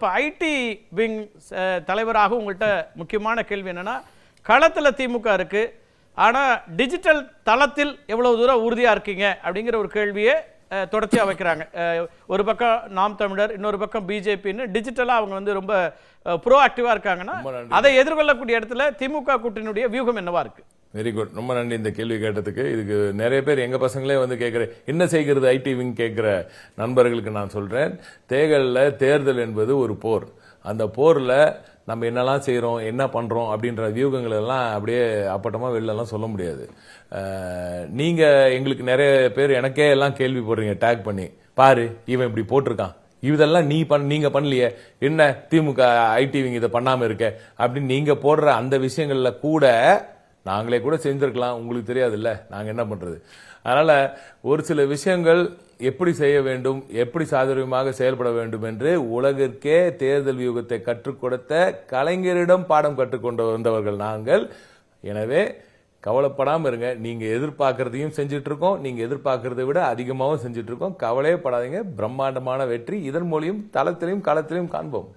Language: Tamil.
இப்போ ஐடி விங் தலைவராக உங்கள்கிட்ட முக்கியமான கேள்வி என்னன்னா, களத்தில் திமுக இருக்கு, ஆனால் டிஜிட்டல் தளத்தில் எவ்வளவு தூரம் உறுதியாக இருக்கீங்க அப்படிங்கிற ஒரு கேள்வியை தொடர்ச்சியாக வைக்கிறாங்க. ஒரு பக்கம் நாம் தமிழர், இன்னொரு பக்கம் பிஜேபின்னு டிஜிட்டலாக அவங்க வந்து ரொம்ப ப்ரோ ஆக்டிவாக இருக்காங்கன்னா, அதை எதிர்கொள்ளக்கூடிய இடத்துல திமுக கூட்டணியுடைய வியூகம் என்னவா இருக்கு? வெரி குட், ரொம்ப நன்றி இந்த கேள்வி கேட்டதுக்கு. இதுக்கு நிறைய பேர் எங்க பசங்களே வந்து கேட்கிற என்ன செய்கிறது ஐடி விங் கேட்கிற நண்பர்களுக்கு நான் சொல்றேன், தேர்தல் என்பது ஒரு போர். அந்த போர்ல நம்ம என்னெல்லாம் செய்யறோம், என்ன பண்றோம் அப்படின்ற வியூகங்கள் எல்லாம் அப்படியே அப்பட்டமா வெளிலலாம் சொல்ல முடியாது. நீங்க எங்களுக்கு நிறைய பேர் எனக்கே எல்லாம் கேள்வி போடுறீங்க டேக் பண்ணி, பாரு இவன் இப்படி போட்டிருக்கான், இதெல்லாம் நீங்க பண்ணலையே, என்ன திமுக ஐடி விங் இதை பண்ணாம இருக்க அப்படின்னு நீங்க போடுற அந்த விஷயங்கள்ல கூட நாங்களே கூட செஞ்சிருக்கலாம், உங்களுக்கு தெரியாது இல்ல நாங்க என்ன பண்றது. அதனால ஒரு சில விஷயங்கள் எப்படி செய்ய வேண்டும், எப்படி சாதுரியமாக செயல்பட வேண்டும் என்று உலகிற்கே தேர்தல் வியூகத்தை கற்றுக் கொடுத்த கலைஞரிடம் பாடம் கற்றுக்கொண்டு வந்தவர்கள் நாங்கள். எனவே கவலைப்படாம இருங்க, நீங்க எதிர்பார்க்கறதையும் செஞ்சிட்டு இருக்கோம், நீங்க எதிர்பார்க்கறதை விட அதிகமாகவும் செஞ்சிட்டு இருக்கோம். கவலையே படாதீங்க, பிரம்மாண்டமான வெற்றி இதன் மூலியம் தளத்திலையும் களத்திலையும் காண்போம்.